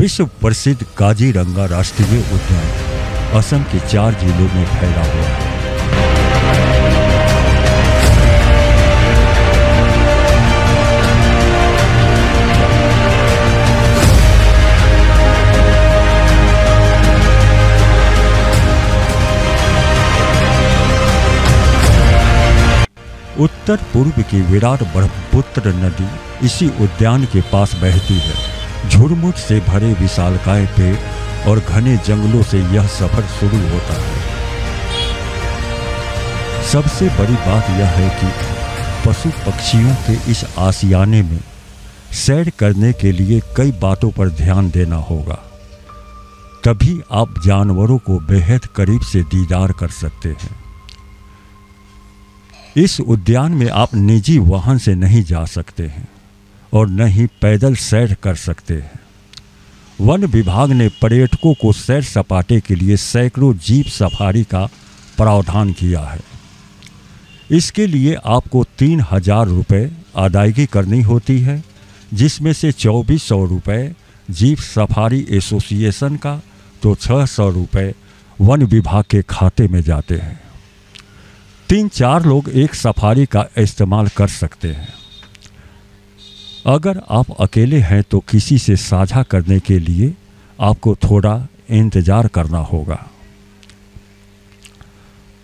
विश्व प्रसिद्ध काजीरंगा राष्ट्रीय उद्यान असम के 4 जिलों में फैला हुआ है। उत्तर पूर्व की विराट ब्रह्मपुत्र नदी इसी उद्यान के पास बहती है। झुरमुट से भरे विशालकाय पेड़ और घने जंगलों से यह सफर शुरू होता है। सबसे बड़ी बात यह है कि पशु पक्षियों के इस आशियाने में सैर करने के लिए कई बातों पर ध्यान देना होगा, तभी आप जानवरों को बेहद करीब से दीदार कर सकते हैं। इस उद्यान में आप निजी वाहन से नहीं जा सकते हैं और न ही पैदल सैर कर सकते हैं। वन विभाग ने पर्यटकों को सैर सपाटे के लिए सैकड़ों जीप सफारी का प्रावधान किया है। इसके लिए आपको 3,000 रुपये अदायगी करनी होती है, जिसमें से 2,400 रुपये जीप सफारी एसोसिएशन का तो 600 रुपये वन विभाग के खाते में जाते हैं। 3-4 लोग एक सफारी का इस्तेमाल कर सकते हैं। अगर आप अकेले हैं तो किसी से साझा करने के लिए आपको थोड़ा इंतजार करना होगा।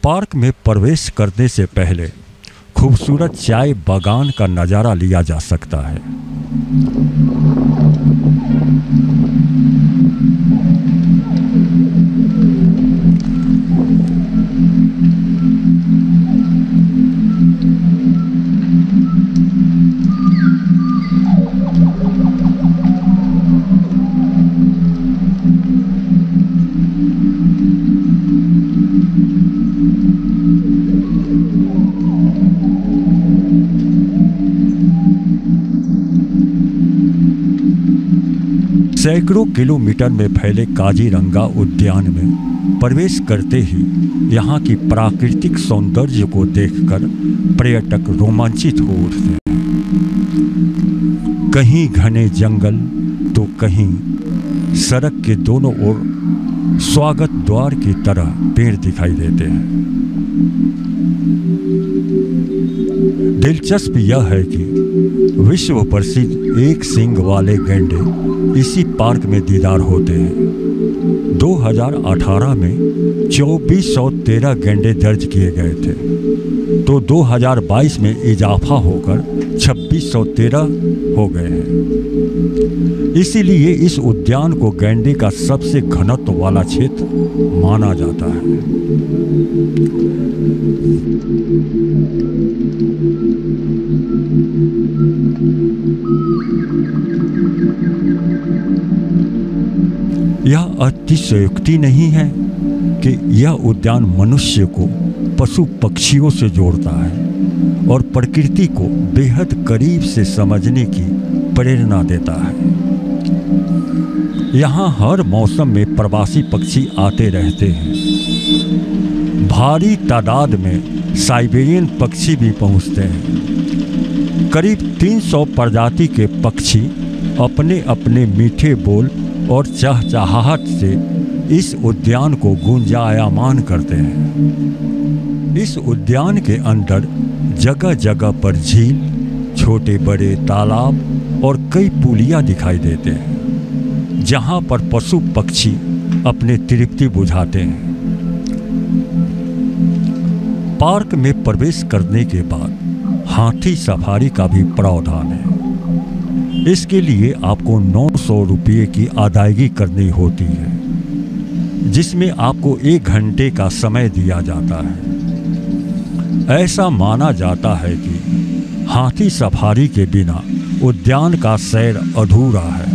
पार्क में प्रवेश करने से पहले खूबसूरत चाय बागान का नज़ारा लिया जा सकता है। सैकड़ों किलोमीटर में फैले काजीरंगा उद्यान में प्रवेश करते ही यहाँ की प्राकृतिक सौंदर्य को देखकर पर्यटक रोमांचित हो उठते हैं। कहीं घने जंगल तो कहीं सड़क के दोनों ओर स्वागत द्वार की तरह पेड़ दिखाई देते हैं। दिलचस्प यह है कि विश्व प्रसिद्ध एक सींग वाले गैंडे इसी पार्क में दीदार होते हैं। 2018 में 2,413 गैंडे दर्ज किए गए थे, तो 2022 में इजाफा होकर 2,613 हो गए हैं। इसीलिए इस उद्यान को गैंडे का सबसे घनत्व वाला क्षेत्र माना जाता है। यह अतिशयोक्ति नहीं है कि यह उद्यान मनुष्य को पशु पक्षियों से जोड़ता है और प्रकृति को बेहद करीब से समझने की प्रेरणा देता है। यहाँ हर मौसम में प्रवासी पक्षी आते रहते हैं। भारी तादाद में साइबेरियन पक्षी भी पहुँचते हैं। करीब 300 प्रजाति के पक्षी अपने अपने मीठे बोल और चहचहाहट से इस उद्यान को गुंजायमान करते हैं। इस उद्यान के अंदर जगह जगह पर झील, छोटे बड़े तालाब और कई पुलियाँ दिखाई देते हैं, जहाँ पर पशु पक्षी अपने तृप्ति बुझाते हैं। पार्क में प्रवेश करने के बाद हाथी सफारी का भी प्रावधान है। इसके लिए आपको 900 रुपये की अदायगी करनी होती है, जिसमें आपको 1 घंटे का समय दिया जाता है। ऐसा माना जाता है कि हाथी सफारी के बिना उद्यान का सैर अधूरा है।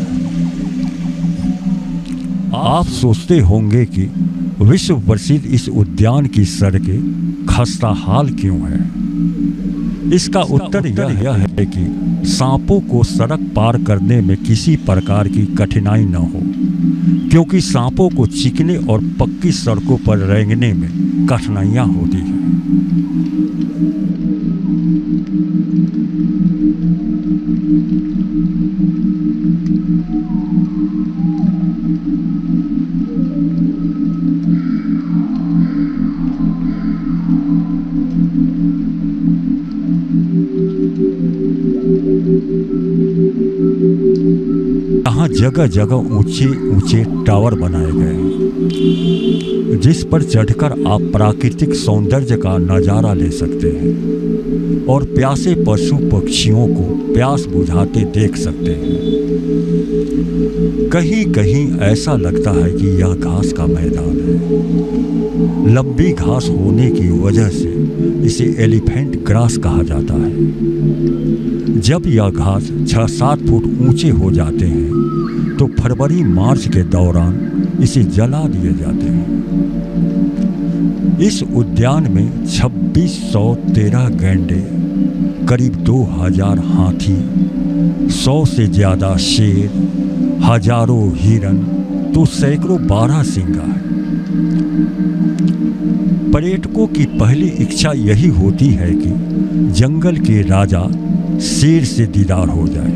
आप सोचते होंगे कि विश्व प्रसिद्ध इस उद्यान की सड़कें खस्ता हाल क्यों है। इसका उत्तर यह है कि सांपों को सड़क पार करने में किसी प्रकार की कठिनाई न हो, क्योंकि सांपों को चिकने और पक्की सड़कों पर रेंगने में कठिनाइयाँ होती हैं। यहाँ जगह जगह ऊंचे ऊंचे टावर बनाए गए हैं जिस पर चढ़कर आप प्राकृतिक सौंदर्य का नज़ारा ले सकते हैं और प्यासे पशु पक्षियों को प्यास बुझाते देख सकते हैं। कहीं कहीं ऐसा लगता है कि यह घास का मैदान है। लंबी घास होने की वजह से इसे एलिफेंट ग्रास कहा जाता है। जब यह घास 6-7 फुट ऊंचे हो जाते हैं तो फरवरी मार्च के दौरान इसे जला दिए जाते हैं। इस उद्यान में 2613 गैंडे, करीब 2000 हाथी, 100 से ज़्यादा शेर, हजारों हिरन तो सैकड़ों बारहसिंगा है। पर्यटकों की पहली इच्छा यही होती है कि जंगल के राजा शेर से दीदार हो जाए।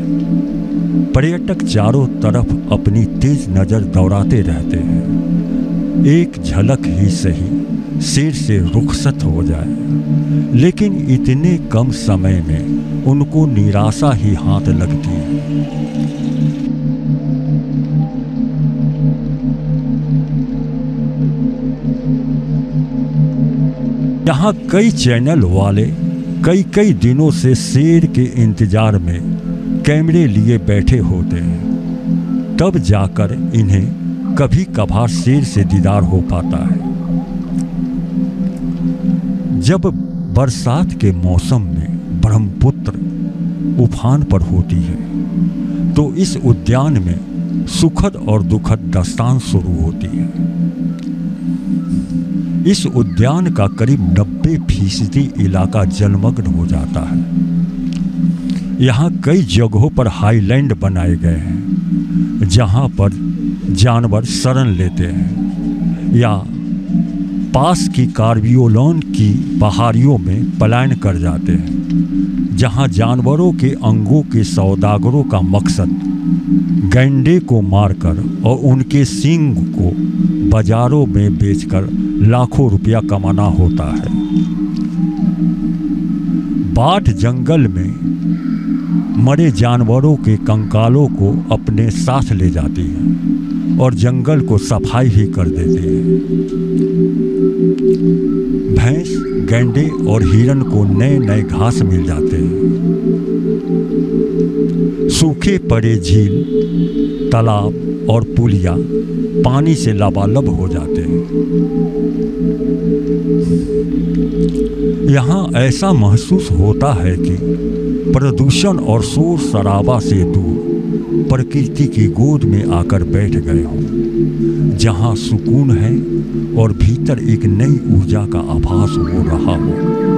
पर्यटक चारों तरफ अपनी तेज नज़र दौड़ाते रहते हैं, एक झलक ही सही शेर से रुखसत हो जाए। लेकिन इतने कम समय में उनको निराशा ही हाथ लगती है। यहाँ कई चैनल वाले कई दिनों से शेर के इंतजार में कैमरे लिए बैठे होते हैं, तब जाकर इन्हें कभी कभार शेर से दीदार हो पाता है। जब बरसात के मौसम में ब्रह्मपुत्र उफान पर होती है तो इस उद्यान में सुखद और दुखद दास्तान शुरू होती है। इस उद्यान का करीब 90% इलाका जलमग्न हो जाता है। यहाँ कई जगहों पर हाईलैंड बनाए गए हैं जहाँ पर जानवर शरण लेते हैं या पास की कार्बियोलोन की पहाड़ियों में पलायन कर जाते हैं, जहाँ जानवरों के अंगों के सौदागरों का मकसद गैंडे को मारकर और उनके सींग को बाजारों में बेचकर लाखों रुपया कमाना होता है। बाढ़ जंगल में मरे जानवरों के कंकालों को अपने साथ ले जाती है और जंगल को सफाई भी कर देती है। भैंस, गैंडे और हिरन को नए घास मिल जाते हैं। सूखे पड़े झील, तालाब और पुलिया पानी से लबालब हो जाते हैं। यहाँ ऐसा महसूस होता है कि प्रदूषण और शोर शराबा से दूर प्रकृति की गोद में आकर बैठ गए हों, जहाँ सुकून है और भीतर एक नई ऊर्जा का आभास हो रहा हो।